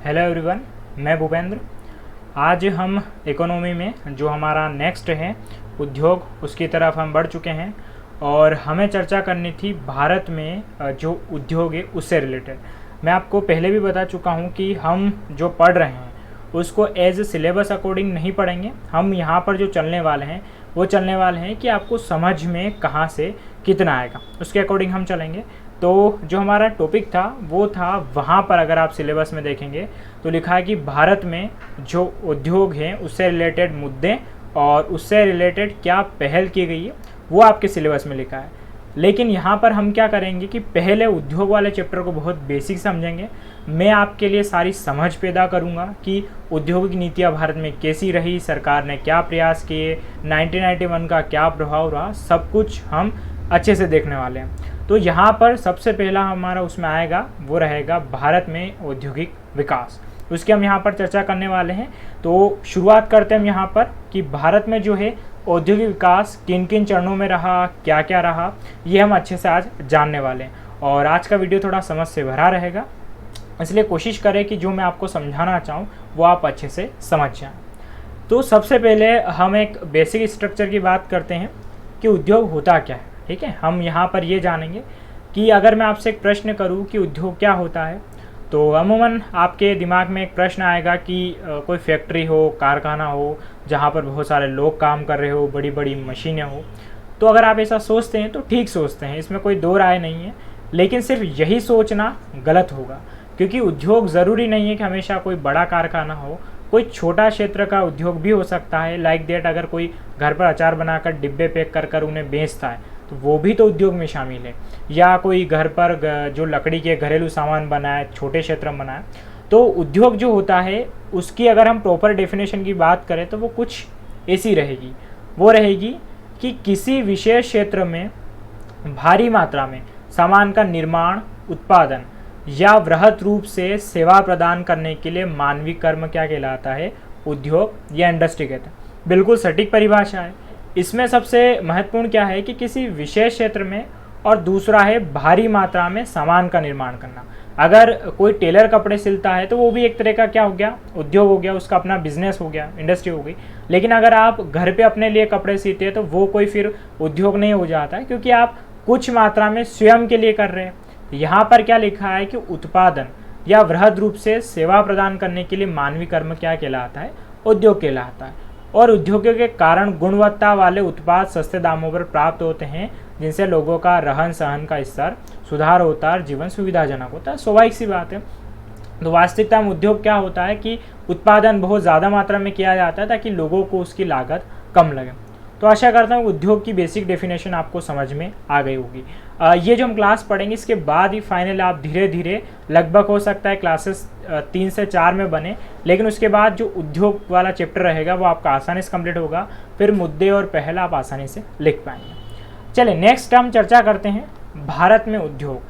Hello everyone, मैं भूपेंद्र। आज हम इकोनॉमी में जो हमारा नेक्स्ट है उद्योग, उसकी तरफ हम बढ़ चुके हैं और हमें चर्चा करनी थी भारत में जो उद्योग है उससे रिलेटेड। मैं आपको पहले भी बता चुका हूँ कि हम जो पढ़ रहे हैं उसको एज सिलेबस अकॉर्डिंग नहीं पढ़ेंगे। हम यहाँ पर जो चलने वाले हैं वो चलने वाले हैं कि आपको समझ में कहाँ से कितना आएगा, उसके अकॉर्डिंग हम चलेंगे। तो जो हमारा टॉपिक था वो था, वहाँ पर अगर आप सिलेबस में देखेंगे तो लिखा है कि भारत में जो उद्योग हैं उससे रिलेटेड मुद्दे और उससे रिलेटेड क्या पहल की गई है वो आपके सिलेबस में लिखा है। लेकिन यहाँ पर हम क्या करेंगे कि पहले उद्योग वाले चैप्टर को बहुत बेसिक समझेंगे। मैं आपके लिए सारी समझ पैदा करूँगा कि औद्योगिक नीतियाँ भारत में कैसी रही, सरकार ने क्या प्रयास किए, 1991 का क्या प्रभाव रहा, सब कुछ हम अच्छे से देखने वाले हैं। तो यहाँ पर सबसे पहला हमारा उसमें आएगा वो रहेगा भारत में औद्योगिक विकास, उसकी हम यहाँ पर चर्चा करने वाले हैं। तो शुरुआत करते हैं हम यहाँ पर कि भारत में जो है औद्योगिक विकास किन किन चरणों में रहा, क्या क्या रहा, ये हम अच्छे से आज जानने वाले हैं। और आज का वीडियो थोड़ा समझ से भरा रहेगा, इसलिए कोशिश करें कि जो मैं आपको समझाना चाहूँ वो आप अच्छे से समझ जाएं। तो सबसे पहले हम एक बेसिक स्ट्रक्चर की बात करते हैं कि उद्योग होता क्या है। ठीक है, हम यहाँ पर ये जानेंगे कि अगर मैं आपसे एक प्रश्न करूँ कि उद्योग क्या होता है, तो अमूमन आपके दिमाग में एक प्रश्न आएगा कि कोई फैक्ट्री हो, कारखाना हो, जहाँ पर बहुत सारे लोग काम कर रहे हो, बड़ी बड़ी मशीनें हो। तो अगर आप ऐसा सोचते हैं तो ठीक सोचते हैं, इसमें कोई दो राय नहीं है। लेकिन सिर्फ यही सोचना गलत होगा, क्योंकि उद्योग ज़रूरी नहीं है कि हमेशा कोई बड़ा कारखाना हो, कोई छोटा क्षेत्र का उद्योग भी हो सकता है। लाइक दैट, अगर कोई घर पर अचार बनाकर डिब्बे पैक कर कर उन्हें बेचता है तो वो भी तो उद्योग में शामिल है। या कोई घर पर जो लकड़ी के घरेलू सामान बनाए, छोटे क्षेत्र में बनाए, तो उद्योग जो होता है उसकी अगर हम प्रॉपर डेफिनेशन की बात करें तो वो कुछ ऐसी रहेगी। वो रहेगी कि किसी विशेष क्षेत्र में भारी मात्रा में सामान का निर्माण, उत्पादन या वृहत रूप से सेवा प्रदान करने के लिए मानवीय कर्म क्या कहलाता है, उद्योग या इंडस्ट्री कहते हैं। बिल्कुल सटीक परिभाषा है। इसमें सबसे महत्वपूर्ण क्या है कि किसी विशेष क्षेत्र में, और दूसरा है भारी मात्रा में सामान का निर्माण करना। अगर कोई टेलर कपड़े सिलता है तो वो भी एक तरह का क्या हो गया, उद्योग हो गया, उसका अपना बिजनेस हो गया, इंडस्ट्री हो गई। लेकिन अगर आप घर पे अपने लिए कपड़े सीते हैं तो वो कोई फिर उद्योग नहीं हो जाता है, क्योंकि आप कुछ मात्रा में स्वयं के लिए कर रहे हैं। यहाँ पर क्या लिखा है कि उत्पादन या वृहद रूप से सेवा प्रदान करने के लिए मानवीय कर्म क्या कहलाता है, उद्योग कहलाता है। और उद्योगों के कारण गुणवत्ता वाले उत्पाद सस्ते दामों पर प्राप्त होते हैं, जिनसे लोगों का रहन सहन का स्तर सुधार होता है और जीवन सुविधाजनक होता है। स्वाभाविक सी बात है। तो वास्तविकता में उद्योग क्या होता है कि उत्पादन बहुत ज़्यादा मात्रा में किया जाता है ताकि लोगों को उसकी लागत कम लगे। तो आशा करता हूँ उद्योग की बेसिक डेफिनेशन आपको समझ में आ गई होगी। ये जो हम क्लास पढ़ेंगे इसके बाद ही फाइनल आप धीरे धीरे, लगभग हो सकता है क्लासेस 3 से 4 में बने, लेकिन उसके बाद जो उद्योग वाला चैप्टर रहेगा वो आपका आसानी से कंप्लीट होगा। फिर मुद्दे और पहल आप आसानी से लिख पाएंगे। चलिए नेक्स्ट हम चर्चा करते हैं भारत में उद्योग।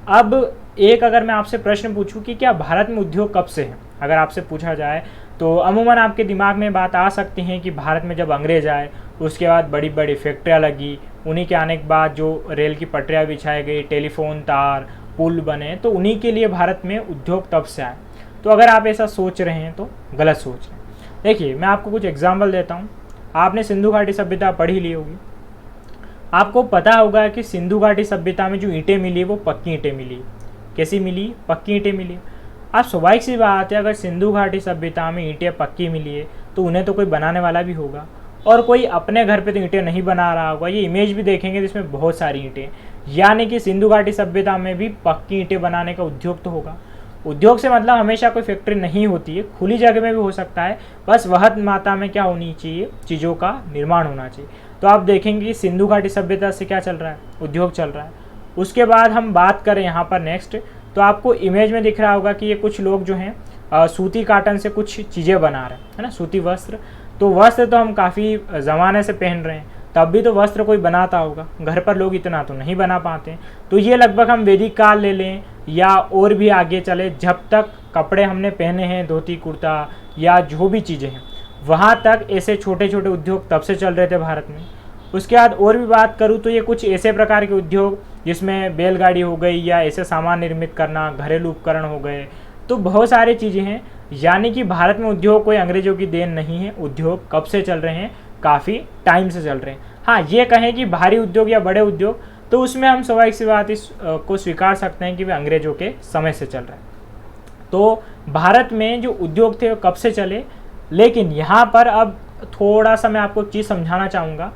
अब एक अगर मैं आपसे प्रश्न पूछूं कि क्या भारत में उद्योग कब से है, अगर आपसे पूछा जाए तो अमूमन आपके दिमाग में बात आ सकती है कि भारत में जब अंग्रेज आए उसके बाद बड़ी बड़ी फैक्ट्रियाँ लगी, उन्हीं के आने के बाद जो रेल की पटरियाँ बिछाई गई, टेलीफोन तार, पुल बने, तो उन्हीं के लिए भारत में उद्योग तब से आए। तो अगर आप ऐसा सोच रहे हैं तो गलत सोच रहे हैं। देखिए मैं आपको कुछ एग्जाम्पल देता हूँ। आपने सिंधु घाटी सभ्यता पढ़ी ली होगी, आपको पता होगा कि सिंधु घाटी सभ्यता में जो ईंटें मिली वो पक्की ईंटें मिली। कैसी मिली? पक्की ईंटें मिली। अब स्वाभाविक सी बात है, अगर सिंधु घाटी सभ्यता में ईंटें पक्की मिली है तो उन्हें तो कोई बनाने वाला भी होगा, और कोई अपने घर पे तो ईंटें नहीं बना रहा होगा। ये इमेज भी देखेंगे जिसमें बहुत सारी ईंटें, यानी कि सिंधु घाटी सभ्यता में भी पक्की ईंटें बनाने का उद्योग तो होगा। उद्योग से मतलब हमेशा कोई फैक्ट्री नहीं होती है, खुली जगह में भी हो सकता है, बस वह मात्रा में क्या होनी चाहिए, चीज़ों का निर्माण होना चाहिए। तो आप देखेंगे कि सिंधु घाटी सभ्यता से क्या चल रहा है, उद्योग चल रहा है। उसके बाद हम बात करें यहाँ पर नेक्स्ट, तो आपको इमेज में दिख रहा होगा कि ये कुछ लोग जो हैं सूती काटन से कुछ चीज़ें बना रहे हैं, है ना, सूती वस्त्र। तो वस्त्र तो हम काफ़ी ज़माने से पहन रहे हैं, तब भी तो वस्त्र कोई बनाता होगा, घर पर लोग इतना तो नहीं बना पाते। तो ये लगभग हम वैदिक काल ले लें या और भी आगे चले, जब तक कपड़े हमने पहने हैं, धोती कुर्ता या जो भी चीज़ें हैं, वहाँ तक ऐसे छोटे छोटे उद्योग तब से चल रहे थे भारत में। उसके बाद और भी बात करूँ तो ये कुछ ऐसे प्रकार के उद्योग जिसमें बैलगाड़ी हो गई या ऐसे सामान निर्मित करना, घरेलू उपकरण हो गए, तो बहुत सारी चीज़ें हैं, यानी कि भारत में उद्योग कोई अंग्रेजों की देन नहीं है। उद्योग कब से चल रहे हैं, काफ़ी टाइम से चल रहे हैं। हाँ, ये कहें कि भारी उद्योग या बड़े उद्योग, तो उसमें हम स्वाभाविक सी बात इस को स्वीकार सकते हैं कि वे अंग्रेजों के समय से चल रहे हैं। तो भारत में जो उद्योग थे वो कब से चले, लेकिन यहाँ पर अब थोड़ा सा मैं आपको एक चीज़ समझाना चाहूँगा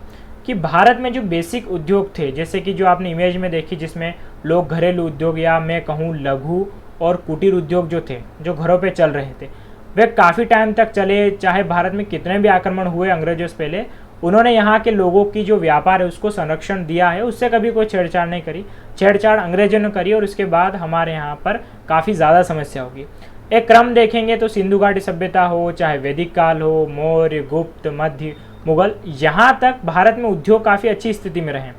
कि भारत में जो बेसिक उद्योग थे, जैसे कि जो आपने इमेज में देखी जिसमें लोग घरेलू उद्योग या मैं कहूँ लघु और कुटीर उद्योग जो थे, जो घरों पे चल रहे थे, वे काफ़ी टाइम तक चले। चाहे भारत में कितने भी आक्रमण हुए अंग्रेजों से पहले, उन्होंने यहाँ के लोगों की जो व्यापार है उसको संरक्षण दिया है, उससे कभी कोई छेड़छाड़ नहीं करी। छेड़छाड़ अंग्रेजों ने करी और उसके बाद हमारे यहाँ पर काफ़ी ज़्यादा समस्या होगी। एक क्रम देखेंगे तो सिंधु घाटी सभ्यता हो, चाहे वैदिक काल हो, मौर्य, गुप्त, मध्य, मुगल, यहाँ तक भारत में उद्योग काफ़ी अच्छी स्थिति में रहे।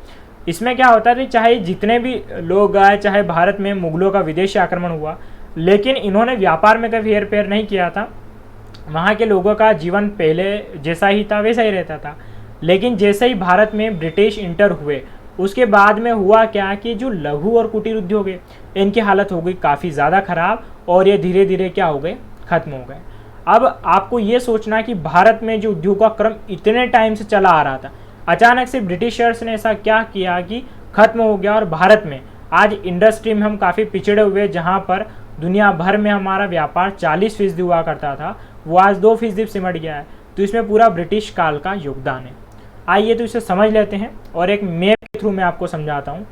इसमें क्या होता है, चाहे जितने भी लोग आए, चाहे भारत में मुगलों का विदेशी आक्रमण हुआ, लेकिन इन्होंने व्यापार में कभी हेर फेर नहीं किया था। वहाँ के लोगों का जीवन पहले जैसा ही था वैसा ही रहता था। लेकिन जैसे ही भारत में ब्रिटिश इंटर हुए, उसके बाद में हुआ क्या कि जो लघु और कुटीर उद्योग है, इनकी हालत हो गई काफ़ी ज़्यादा ख़राब और ये धीरे धीरे क्या हो गए, ख़त्म हो गए। अब आपको ये सोचना कि भारत में जो उद्योग का क्रम इतने टाइम से चला आ रहा था, अचानक से ब्रिटिशर्स ने ऐसा क्या किया कि ख़त्म हो गया। और भारत में आज इंडस्ट्री में हम काफ़ी पिछड़े हुए, जहाँ पर दुनिया भर में हमारा व्यापार 40% हुआ करता था, वो आज 2% सिमट गया है। तो इसमें पूरा ब्रिटिश काल का योगदान है। आइए तो इसे समझ लेते हैं और एक मैप के थ्रू मैं आपको समझाता हूँ।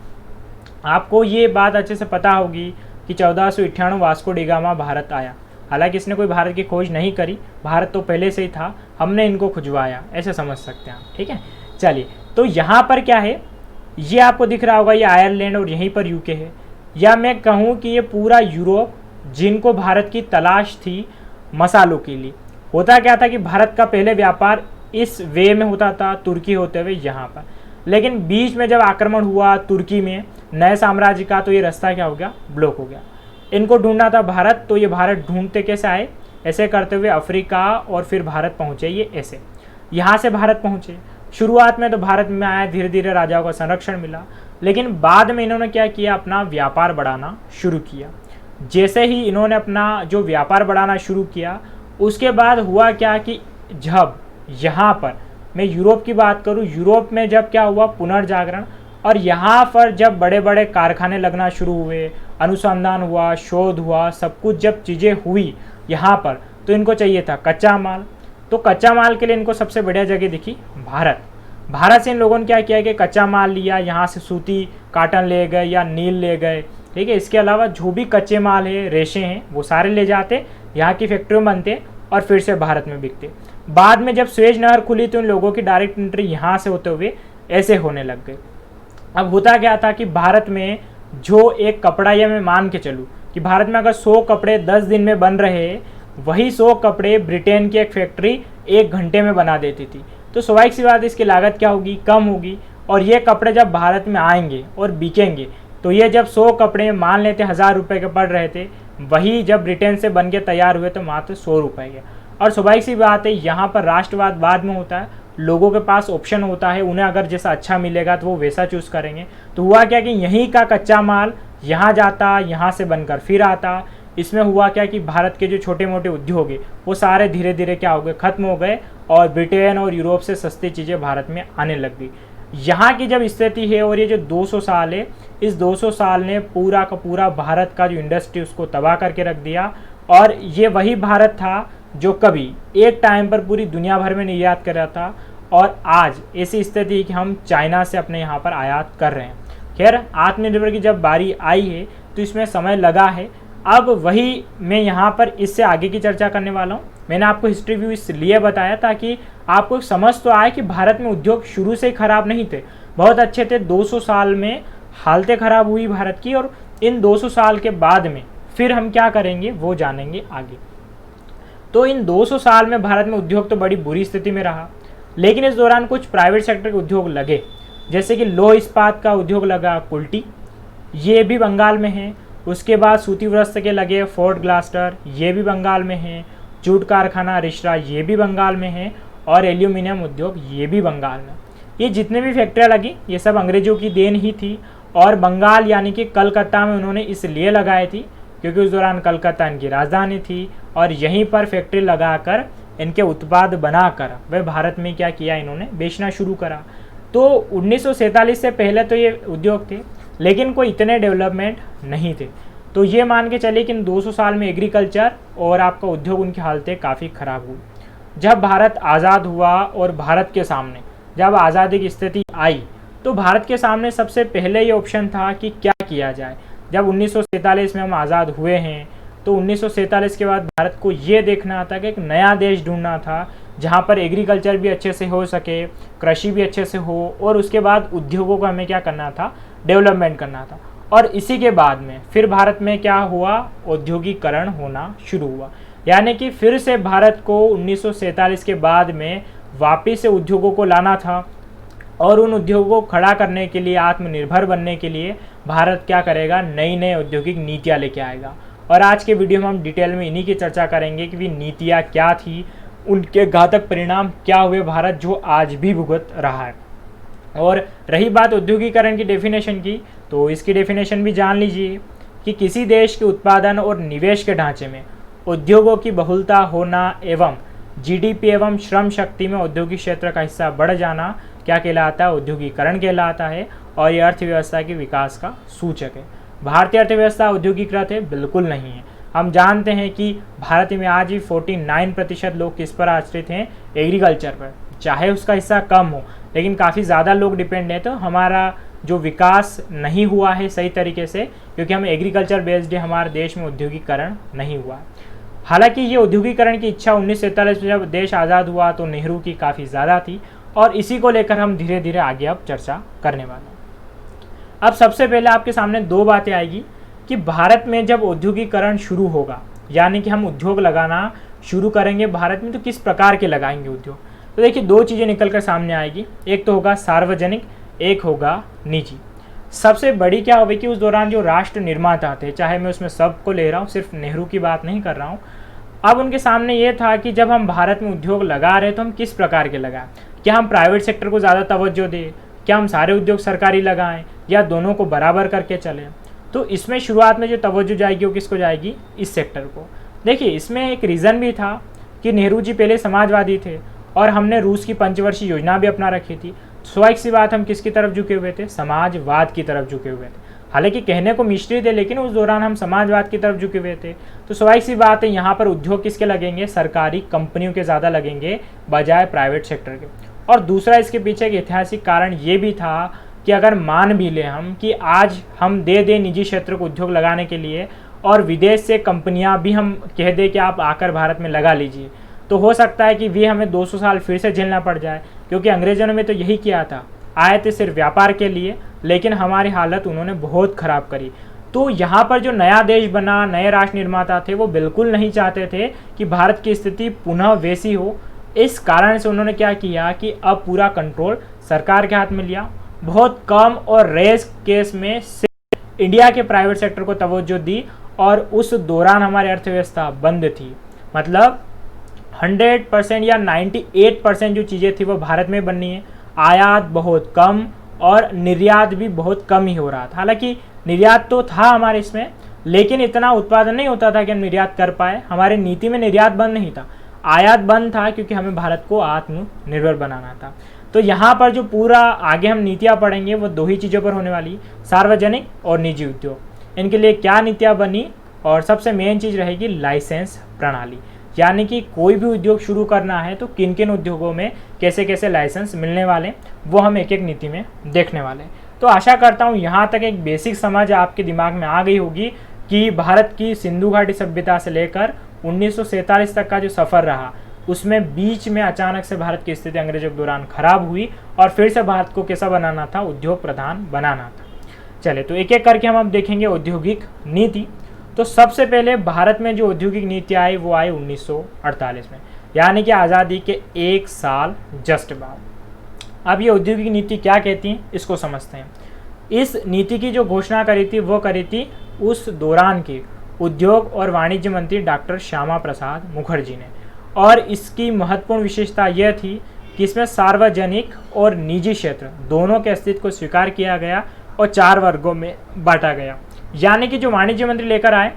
आपको ये बात अच्छे से पता होगी कि 1498 वास्को डी गामा भारत आया। हालांकि इसने कोई भारत की खोज नहीं करी, भारत तो पहले से ही था, हमने इनको खुजवाया, ऐसे समझ सकते हैं आप, ठीक है। चलिए, तो यहाँ पर क्या है, ये आपको दिख रहा होगा, ये आयरलैंड और यहीं पर यूके है, या मैं कहूँ कि ये पूरा यूरोप, जिनको भारत की तलाश थी मसालों के लिए। होता क्या था कि भारत का पहले व्यापार इस वे में होता था, तुर्की होते हुए यहाँ पर, लेकिन बीच में जब आक्रमण हुआ तुर्की में नए साम्राज्य का, तो ये रास्ता क्या हो गया, ब्लॉक हो गया। इनको ढूंढना था भारत, तो ये भारत ढूंढते कैसे आए, ऐसे करते हुए अफ्रीका और फिर भारत पहुँचे। ये ऐसे यहाँ से भारत पहुँचे। शुरुआत में तो भारत में आया, धीरे धीरे राजाओं का संरक्षण मिला, लेकिन बाद में इन्होंने क्या किया, अपना व्यापार बढ़ाना शुरू किया। जैसे ही इन्होंने अपना जो व्यापार बढ़ाना शुरू किया, उसके बाद हुआ क्या कि जब यहाँ पर मैं यूरोप की बात करूँ, यूरोप में जब क्या हुआ, पुनर्जागरण, और यहाँ पर जब बड़े बड़े कारखाने लगना शुरू हुए, अनुसंधान हुआ, शोध हुआ, सब कुछ जब चीज़ें हुई यहाँ पर, तो इनको चाहिए था कच्चा माल। तो कच्चा माल के लिए इनको सबसे बढ़िया जगह दिखी भारत। भारत से इन लोगों ने क्या किया कि कच्चा माल लिया, यहाँ से सूती काटन ले गए या नील ले गए, ठीक है। इसके अलावा जो भी कच्चे माल है, रेशे हैं, वो सारे ले जाते, यहाँ की फैक्ट्रियों में बनते और फिर से भारत में बिकते। बाद में जब स्वेज नहर खुली तो इन लोगों की डायरेक्ट एंट्री यहाँ से होते हुए ऐसे होने लग गई। अब होता क्या था कि भारत में जो एक कपड़ा, या मैं मान के चलूँ कि भारत में अगर 100 कपड़े 10 दिन में बन रहे, वही 100 कपड़े ब्रिटेन की एक फैक्ट्री 1 घंटे में बना देती थी। तो स्वाभाविक सी बात, इसकी लागत क्या होगी, कम होगी। और ये कपड़े जब भारत में आएंगे और बिकेंगे, तो ये जब 100 कपड़े मान लेते 1000 रुपये के पड़ रहे थे, वही जब ब्रिटेन से बन के तैयार हुए तो मात्र 100 रुपये के। और स्वाभाविक सी बात है, यहाँ पर राष्ट्रवाद बाद में होता है, लोगों के पास ऑप्शन होता है, उन्हें अगर जैसा अच्छा मिलेगा तो वो वैसा चूज़ करेंगे। तो हुआ क्या कि यहीं का कच्चा माल यहाँ जाता, यहाँ से बनकर फिर आता। इसमें हुआ क्या कि भारत के जो छोटे मोटे उद्योग है वो सारे धीरे धीरे क्या हो गए, ख़त्म हो गए, और ब्रिटेन और यूरोप से सस्ती चीज़ें भारत में आने लग गई। यहाँ की जब स्थिति है, और ये जो 200 साल है, इस 200 साल ने पूरा का पूरा भारत का जो इंडस्ट्री उसको तबाह करके रख दिया। और ये वही भारत था जो कभी एक टाइम पर पूरी दुनिया भर में निर्यात कर रहा था, और आज ऐसी स्थिति है कि हम चाइना से अपने यहाँ पर आयात कर रहे हैं। खैर, आत्मनिर्भर की जब बारी आई है तो इसमें समय लगा है। अब वही मैं यहाँ पर इससे आगे की चर्चा करने वाला हूँ। मैंने आपको हिस्ट्री व्यू इसलिए बताया ताकि आपको एक समझ तो आए कि भारत में उद्योग शुरू से ही खराब नहीं थे, बहुत अच्छे थे। 200 साल में हालतें खराब हुई भारत की, और इन 200 साल के बाद में फिर हम क्या करेंगे वो जानेंगे आगे। तो इन 200 साल में भारत में उद्योग तो बड़ी बुरी स्थिति में रहा, लेकिन इस दौरान कुछ प्राइवेट सेक्टर के उद्योग लगे, जैसे कि लौह इस्पात का उद्योग लगा कुल्टी, ये भी बंगाल में है। उसके बाद सूती वस्त्र के लगे फोर्ट ग्लास्टर, ये भी बंगाल में है। जूट कारखाना रिश्रा, ये भी बंगाल में है। और एल्यूमिनियम उद्योग, ये भी बंगाल में। ये जितने भी फैक्ट्रियाँ लगी, ये सब अंग्रेजों की देन ही थी। और बंगाल यानी कि कलकत्ता में उन्होंने इसलिए लगाई थी क्योंकि उस दौरान कलकत्ता इनकी राजधानी थी और यहीं पर फैक्ट्री लगाकर इनके उत्पाद बनाकर वह भारत में क्या किया, इन्होंने बेचना शुरू करा। तो 1947 से पहले तो ये उद्योग थे, लेकिन कोई इतने डेवलपमेंट नहीं थे। तो ये मान के चलिए कि इन 200 साल में एग्रीकल्चर और आपका उद्योग, उनकी हालतें काफ़ी ख़राब हुई। जब भारत आज़ाद हुआ और भारत के सामने जब आज़ादी की स्थिति आई, तो भारत के सामने सबसे पहले ये ऑप्शन था कि क्या किया जाए। जब 1947 में हम आज़ाद हुए हैं, तो 1947 के बाद भारत को ये देखना था कि एक नया देश ढूंढना था जहाँ पर एग्रीकल्चर भी अच्छे से हो सके, कृषि भी अच्छे से हो, और उसके बाद उद्योगों को हमें क्या करना था, डेवलपमेंट करना था। और इसी के बाद में फिर भारत में क्या हुआ, औद्योगिकरण होना शुरू हुआ। यानी कि फिर से भारत को 1947 के बाद में वापिस से उद्योगों को लाना था, और उन उद्योगों को खड़ा करने के लिए, आत्मनिर्भर बनने के लिए भारत क्या करेगा, नई नई औद्योगिक नीतियाँ लेके आएगा। और आज के वीडियो में हम डिटेल में इन्हीं की चर्चा करेंगे कि वे नीतियाँ क्या थी, उनके घातक परिणाम क्या हुए भारत जो आज भी भुगत रहा है। और रही बात औद्योगिकरण की डेफिनेशन की, तो इसकी डेफिनेशन भी जान लीजिए कि किसी देश के उत्पादन और निवेश के ढांचे में उद्योगों की बहुलता होना एवं जीडीपी एवं श्रम शक्ति में औद्योगिक क्षेत्र का हिस्सा बढ़ जाना क्या कहलाता है, औद्योगिकरण कहलाता है। और यह अर्थव्यवस्था के विकास का सूचक है। भारतीय अर्थव्यवस्था औद्योगिकृत है? बिल्कुल नहीं है। हम जानते हैं कि भारत में आज भी 49% लोग किस पर आश्रित हैं, एग्रीकल्चर पर। चाहे उसका हिस्सा कम हो, लेकिन काफ़ी ज़्यादा लोग डिपेंड हैं। तो हमारा जो विकास नहीं हुआ है सही तरीके से, क्योंकि हम एग्रीकल्चर बेस्ड है, हमारे देश में औद्योगिकरण नहीं हुआ। हालांकि ये औद्योगिकरण की इच्छा 1947 में जब देश आज़ाद हुआ तो नेहरू की काफ़ी ज़्यादा थी, और इसी को लेकर हम धीरे धीरे आगे अब चर्चा करने वाले हैं। अब सबसे पहले आपके सामने दो बातें आएगी कि भारत में जब औद्योगिकरण शुरू होगा, यानी कि हम उद्योग लगाना शुरू करेंगे भारत में, तो किस प्रकार के लगाएंगे उद्योग। तो देखिए, दो चीज़ें निकल कर सामने आएगी, एक तो होगा सार्वजनिक, एक होगा निजी। सबसे बड़ी क्या होगी कि उस दौरान जो राष्ट्र निर्माता थे, चाहे मैं उसमें सबको ले रहा हूँ, सिर्फ नेहरू की बात नहीं कर रहा हूँ, अब उनके सामने ये था कि जब हम भारत में उद्योग लगा रहे हैं तो हम किस प्रकार के लगाएं। क्या हम प्राइवेट सेक्टर को ज़्यादा तवज्जो दें, क्या हम सारे उद्योग सरकारी लगाएं, या दोनों को बराबर करके चलें। तो इसमें शुरुआत में जो तवज्जो जाएगी वो किसको जाएगी, इस सेक्टर को। देखिए, इसमें एक रीज़न भी था कि नेहरू जी पहले समाजवादी थे, और हमने रूस की पंचवर्षीय योजना भी अपना रखी थी। स्वाभाविक सी बात, हम किसकी तरफ झुके हुए थे, समाजवाद की तरफ झुके हुए थे। हालांकि कहने को मिस्ट्री थे, लेकिन उस दौरान हम समाजवाद की तरफ झुके हुए थे। तो स्वाभाविक सी बात है, यहाँ पर उद्योग किसके लगेंगे, सरकारी कंपनियों के ज़्यादा लगेंगे बजाय प्राइवेट सेक्टर के। और दूसरा इसके पीछे एक ऐतिहासिक कारण ये भी था कि अगर मान भी लें हम कि आज हम दे दें निजी क्षेत्र को उद्योग लगाने के लिए, और विदेश से कंपनियां भी हम कह दें कि आप आकर भारत में लगा लीजिए, तो हो सकता है कि वे हमें 200 साल फिर से झेलना पड़ जाए। क्योंकि अंग्रेज़ों ने तो यही किया था, आए थे सिर्फ व्यापार के लिए, लेकिन हमारी हालत उन्होंने बहुत ख़राब करी। तो यहाँ पर जो नया देश बना, नए राष्ट्र निर्माता थे, वो बिल्कुल नहीं चाहते थे कि भारत की स्थिति पुनः वैसी हो। इस कारण से उन्होंने क्या किया कि अब पूरा कंट्रोल सरकार के हाथ में लिया। बहुत कम और रेयर केस में सिर्फ इंडिया के प्राइवेट सेक्टर को तवज्जो दी, और उस दौरान हमारी अर्थव्यवस्था बंद थी। मतलब 100% या 98% जो चीज़ें थी वो भारत में बननी है। आयात बहुत कम और निर्यात भी बहुत कम ही हो रहा था। हालांकि निर्यात तो था हमारे इसमें, लेकिन इतना उत्पादन नहीं होता था कि हम निर्यात कर पाए। हमारे नीति में निर्यात बंद नहीं था, आयात बंद था, क्योंकि हमें भारत को आत्मनिर्भर बनाना था। तो यहाँ पर जो पूरा आगे हम नीतियाँ पढ़ेंगे वो दो ही चीज़ों पर होने वाली, सार्वजनिक और निजी उद्योग। इनके लिए क्या नीतियाँ बनी, और सबसे मेन चीज़ रहेगी लाइसेंस प्रणाली, यानी कि कोई भी उद्योग शुरू करना है तो किन किन उद्योगों में कैसे कैसे लाइसेंस मिलने वाले, वो हम एक एक नीति में देखने वाले। तो आशा करता हूँ यहाँ तक एक बेसिक समझ आपके दिमाग में आ गई होगी कि भारत की सिंधु घाटी सभ्यता से लेकर 1947 तक का जो सफ़र रहा, उसमें बीच में अचानक से भारत की स्थिति अंग्रेजों के दौरान खराब हुई, और फिर से भारत को कैसा बनाना था, उद्योग प्रधान बनाना था। चले, तो एक एक करके हम अब देखेंगे औद्योगिक नीति। तो सबसे पहले भारत में जो औद्योगिक नीति आई वो आई 1948 में, यानी कि आज़ादी के 1 साल जस्ट बाद। अब ये औद्योगिक नीति क्या कहती हैं, इसको समझते हैं। इस नीति की जो घोषणा करी थी वो करी थी उस दौरान के उद्योग और वाणिज्य मंत्री डॉक्टर श्यामा प्रसाद मुखर्जी ने, और इसकी महत्वपूर्ण विशेषता यह थी कि इसमें सार्वजनिक और निजी क्षेत्र दोनों के अस्तित्व को स्वीकार किया गया और 4 वर्गों में बांटा गया। यानी कि जो वाणिज्य मंत्री लेकर आए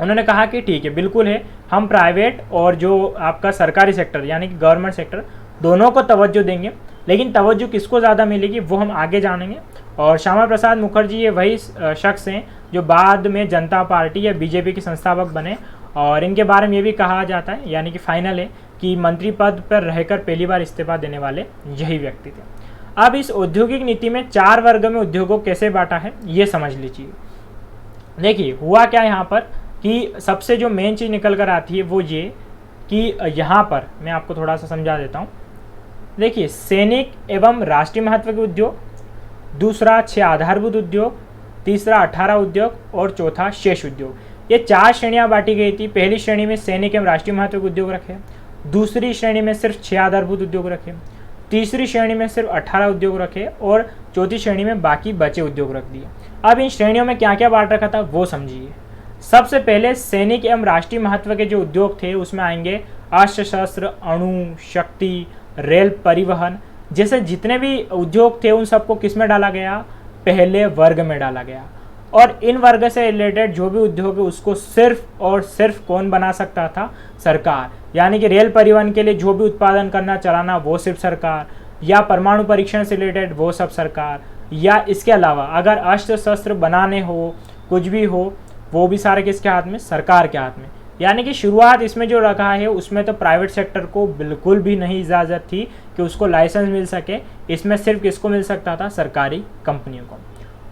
उन्होंने कहा कि ठीक है, बिल्कुल है, हम प्राइवेट और जो आपका सरकारी सेक्टर यानी कि गवर्नमेंट सेक्टर दोनों को तवज्जो देंगे, लेकिन तवज्जो किसको ज़्यादा मिलेगी वो हम आगे जानेंगे। और श्यामा प्रसाद मुखर्जी ये वही शख्स हैं जो बाद में जनता पार्टी या बीजेपी के संस्थापक बने, और इनके बारे में ये भी कहा जाता है, यानी कि फाइनल है, कि मंत्री पद पर रहकर पहली बार इस्तीफा देने वाले यही व्यक्ति थे। अब इस औद्योगिक नीति में 4 वर्ग में उद्योगों को कैसे बांटा है ये समझ लीजिए। देखिए हुआ क्या यहाँ पर कि सबसे जो मेन चीज़ निकल कर आती है वो ये कि यहाँ पर मैं आपको थोड़ा सा समझा देता हूँ। देखिए, सैनिक एवं राष्ट्रीय महत्व के उद्योग, दूसरा 6 आधारभूत उद्योग, तीसरा 18 उद्योग और चौथा शेष उद्योग, ये 4 श्रेणियाँ बांटी गई थी। पहली श्रेणी में सैनिक एवं राष्ट्रीय महत्व के उद्योग रखे, दूसरी श्रेणी में सिर्फ 6 आधारभूत उद्योग रखे, तीसरी श्रेणी में सिर्फ 18 उद्योग रखे और चौथी श्रेणी में बाकी बचे उद्योग रख दिए। अब इन श्रेणियों में क्या क्या बांट रखा था वो समझिए। सबसे पहले सैनिक एवं राष्ट्रीय महत्व के जो उद्योग थे उसमें आएंगे अस्त्र शस्त्र, अणु शक्ति, रेल परिवहन, जैसे जितने भी उद्योग थे उन सबको किस में डाला गया, पहले वर्ग में डाला गया। और इन वर्ग से रिलेटेड जो भी उद्योग है उसको सिर्फ और सिर्फ कौन बना सकता था, सरकार। यानी कि रेल परिवहन के लिए जो भी उत्पादन करना चलाना वो सिर्फ सरकार, या परमाणु परीक्षण से रिलेटेड वो सब सरकार, या इसके अलावा अगर अस्त्र शस्त्र बनाने हो, कुछ भी हो, वो भी सारे किसके हाथ में, सरकार के हाथ में। यानी कि शुरुआत इसमें जो रखा है उसमें तो प्राइवेट सेक्टर को बिल्कुल भी नहीं इजाज़त थी कि उसको लाइसेंस मिल सके, इसमें सिर्फ किसको मिल सकता था, सरकारी कंपनियों को।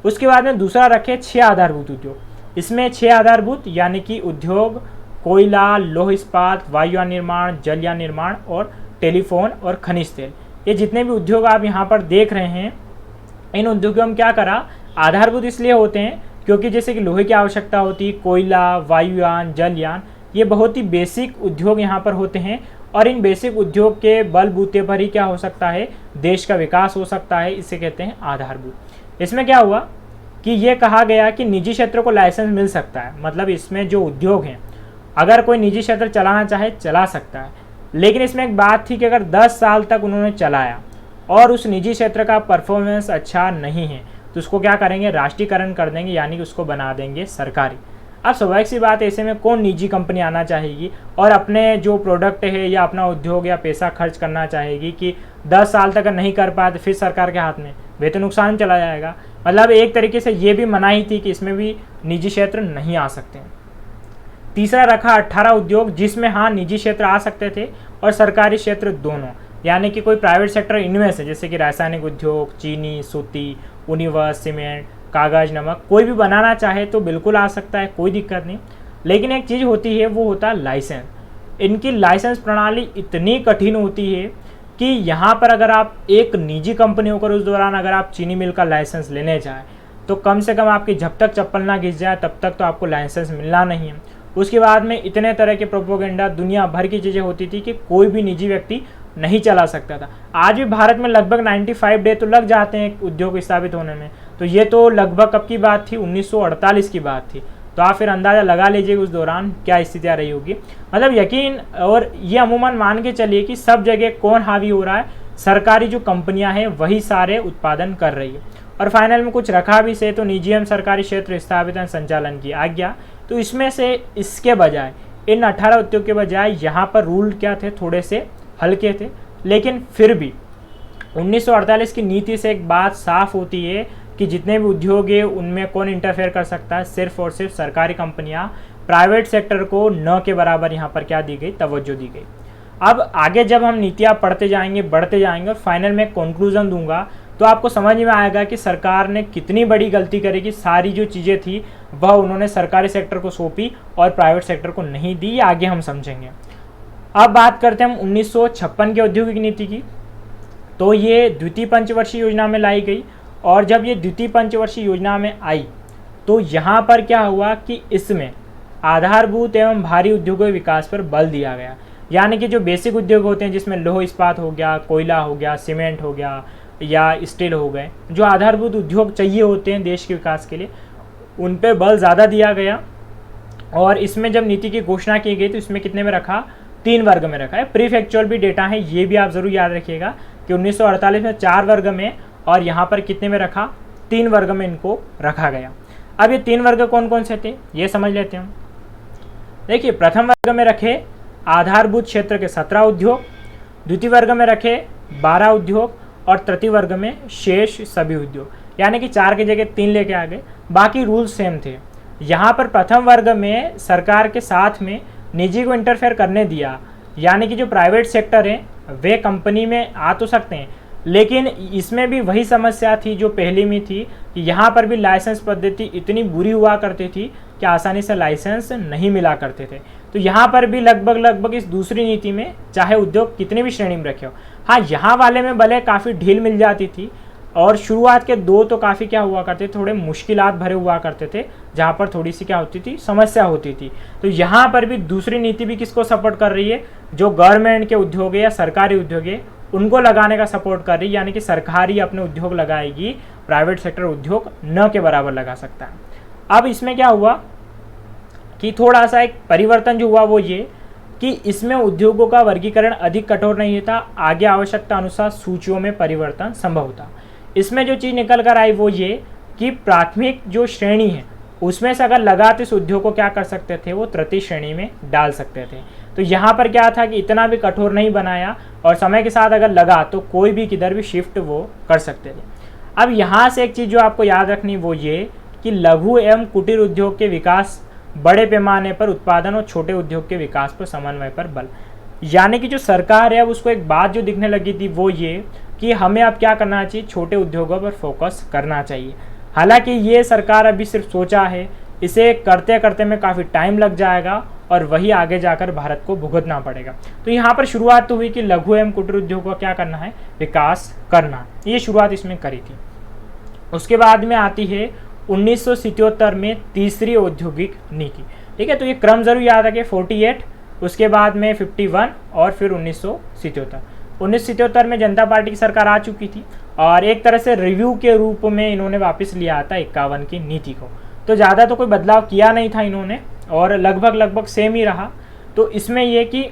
उसके बाद में दूसरा रखे 6 आधारभूत उद्योग। इसमें 6 आधारभूत यानी कि उद्योग कोयला, लौह इस्पात, वायुयान निर्माण, जलयान निर्माण और टेलीफोन और खनिज तेल, ये जितने भी उद्योग आप यहाँ पर देख रहे हैं, इन उद्योगों में क्या करा, आधारभूत इसलिए होते हैं क्योंकि जैसे कि लोहे की आवश्यकता होती है, कोयला, वायुयान, जलयान, ये बहुत ही बेसिक उद्योग यहाँ पर होते हैं। और इन बेसिक उद्योग के बलबूते पर ही क्या हो सकता है, देश का विकास हो सकता है, इसे कहते हैं आधारभूत। इसमें क्या हुआ कि ये कहा गया कि निजी क्षेत्र को लाइसेंस मिल सकता है, मतलब इसमें जो उद्योग हैं अगर कोई निजी क्षेत्र चलाना चाहे चला सकता है, लेकिन इसमें एक बात थी कि अगर 10 साल तक उन्होंने चलाया और उस निजी क्षेत्र का परफॉर्मेंस अच्छा नहीं है तो उसको क्या करेंगे, राष्ट्रीयकरण कर देंगे, यानी कि उसको बना देंगे सरकारी। अब स्वाभाविक सी बात, ऐसे में कौन निजी कंपनी आना चाहेगी और अपने जो प्रोडक्ट है या अपना उद्योग या पैसा खर्च करना चाहेगी कि 10 साल तक नहीं कर पाए तो फिर सरकार के हाथ में, वे तो नुकसान चला जाएगा। मतलब एक तरीके से ये भी मनाही थी कि इसमें भी निजी क्षेत्र नहीं आ सकते हैं। तीसरा रखा 18 उद्योग, जिसमें हाँ निजी क्षेत्र आ सकते थे और सरकारी क्षेत्र दोनों, यानी कि कोई प्राइवेट सेक्टर इनमें से जैसे कि रासायनिक उद्योग, चीनी, सूती, यूनिवर्स, सीमेंट, कागज, नमक, कोई भी बनाना चाहे तो बिल्कुल आ सकता है, कोई दिक्कत नहीं। लेकिन एक चीज़ होती है वो होता है लाइसेंस। इनकी लाइसेंस प्रणाली इतनी कठिन होती है कि यहाँ पर अगर आप एक निजी कंपनी होकर उस दौरान अगर आप चीनी मिल का लाइसेंस लेने जाए तो कम से कम आपकी जब तक चप्पल ना घिस जाए तब तक तो आपको लाइसेंस मिलना नहीं है। उसके बाद में इतने तरह के प्रोपोगेंडा, दुनिया भर की चीज़ें होती थी कि कोई भी निजी व्यक्ति नहीं चला सकता था। आज भी भारत में लगभग 95 डे तो लग जाते हैं उद्योग स्थापित होने में, तो ये तो लगभग कब की बात थी, 1948 की बात थी। तो आप फिर अंदाज़ा लगा लीजिए उस दौरान क्या स्थितियाँ रही होगी। मतलब यकीन और ये अमूमन मान के चलिए कि सब जगह कौन हावी हो रहा है, सरकारी जो कंपनियां हैं वही सारे उत्पादन कर रही है। और फाइनल में कुछ रखा भी से तो निजी एवं सरकारी क्षेत्र स्थापित संचालन की आज्ञा। तो इसमें से इसके बजाय इन 18 उद्योग के बजाय यहाँ पर रूल क्या थे, थोड़े से हल्के थे, लेकिन फिर भी 1948 की नीति से एक बात साफ होती है कि जितने भी उद्योग है उनमें कौन इंटरफेयर कर सकता है, सिर्फ और सिर्फ सरकारी कंपनियां। प्राइवेट सेक्टर को न के बराबर यहाँ पर क्या दी गई, तवज्जो दी गई। अब आगे जब हम नीतियाँ पढ़ते जाएंगे, बढ़ते जाएंगे और फाइनल में कंक्लूजन दूंगा तो आपको समझ में आएगा कि सरकार ने कितनी बड़ी गलती करी कि सारी जो चीज़ें थी वह उन्होंने सरकारी सेक्टर को सौंपी और प्राइवेट सेक्टर को नहीं दी। आगे हम समझेंगे। अब बात करते हैं हम 1956 के औद्योगिक नीति की। तो ये द्वितीय पंचवर्षीय योजना में लाई गई, और जब ये द्वितीय पंचवर्षीय योजना में आई तो यहाँ पर क्या हुआ कि इसमें आधारभूत एवं भारी उद्योगों के विकास पर बल दिया गया। यानी कि जो बेसिक उद्योग होते हैं जिसमें लौह इस्पात हो गया, कोयला हो गया, सीमेंट हो गया या स्टील हो गए, जो आधारभूत उद्योग चाहिए होते हैं देश के विकास के लिए, उन पे बल ज़्यादा दिया गया। और इसमें जब नीति की घोषणा की गई तो इसमें कितने में रखा, 3 वर्ग में रखा है। प्रीफेक्चुअल भी डेटा है, ये भी आप ज़रूर याद रखिएगा कि 1948 में 4 वर्ग में और यहाँ पर कितने में रखा, 3 वर्ग में इनको रखा गया। अब ये 3 वर्ग कौन कौन से थे ये समझ लेते हैं। देखिए, प्रथम वर्ग में रखे आधारभूत क्षेत्र के 17 उद्योग, द्वितीय वर्ग में रखे 12 उद्योग और तृतीय वर्ग में शेष सभी उद्योग, यानी कि 4 की जगह 3 लेके आ गए। बाकी रूल्स सेम थे। यहाँ पर प्रथम वर्ग में सरकार के साथ में निजी को इंटरफेयर करने दिया, यानी कि जो प्राइवेट सेक्टर है वे कंपनी में आ तो सकते हैं, लेकिन इसमें भी वही समस्या थी जो पहली में थी कि यहाँ पर भी लाइसेंस पद्धति इतनी बुरी हुआ करती थी कि आसानी से लाइसेंस नहीं मिला करते थे। तो यहाँ पर भी लगभग इस दूसरी नीति में चाहे उद्योग कितनी भी श्रेणी में रखे हो, हाँ यहाँ वाले में भले काफ़ी ढील मिल जाती थी, और शुरुआत के 2 तो काफ़ी क्या हुआ करते थे, थोड़े मुश्किलात भरे हुआ करते थे, जहाँ पर थोड़ी सी क्या होती थी, समस्या होती थी। तो यहाँ पर भी दूसरी नीति भी किसको सपोर्ट कर रही है, जो गवर्नमेंट के उद्योग है या सरकारी उद्योग है उनको लगाने का सपोर्ट कर रही है, यानी कि सरकारी अपने उद्योग लगाएगी, प्राइवेट सेक्टर उद्योग न के बराबर लगा सकता है। अब इसमें क्या हुआ कि थोड़ा सा एक परिवर्तन जो हुआ वो ये कि इसमें उद्योगों का वर्गीकरण अधिक कठोर नहीं था, आगे आवश्यकता अनुसार सूचियों में परिवर्तन संभव था। इसमें जो चीज़ निकल कर आई वो ये कि प्राथमिक जो श्रेणी है उसमें से अगर लगा तो इस उद्योग को क्या कर सकते थे, वो तृतीय श्रेणी में डाल सकते थे। तो यहाँ पर क्या था कि इतना भी कठोर नहीं बनाया, और समय के साथ अगर लगा तो कोई भी किधर भी शिफ्ट वो कर सकते थे। अब यहाँ से एक चीज़ जो आपको याद रखनी वो ये कि लघु एवं कुटीर उद्योग के विकास, बड़े पैमाने पर उत्पादन और छोटे उद्योग के विकास पर समन्वय पर बल, यानी कि जो सरकार है अब उसको एक बात जो दिखने लगी थी वो ये कि हमें अब क्या करना चाहिए, छोटे उद्योगों पर फोकस करना चाहिए। हालांकि ये सरकार अभी सिर्फ सोचा है, इसे करते करते में काफ़ी टाइम लग जाएगा और वही आगे जाकर भारत को भुगतना पड़ेगा। तो यहाँ पर शुरुआत तो हुई कि लघु एवं कुटीर उद्योग का क्या करना है, विकास करना, ये शुरुआत इसमें करी थी। उसके बाद में आती है 1977 में तीसरी औद्योगिक नीति। ठीक है, तो ये क्रम जरूर याद रखें, 48, उसके बाद में 51 और फिर 1977। 1977 में जनता पार्टी की सरकार आ चुकी थी और एक तरह से रिव्यू के रूप में इन्होंने वापस लिया था 51 की नीति को। तो ज़्यादा तो कोई बदलाव किया नहीं था इन्होंने और लगभग सेम ही रहा। तो इसमें यह कि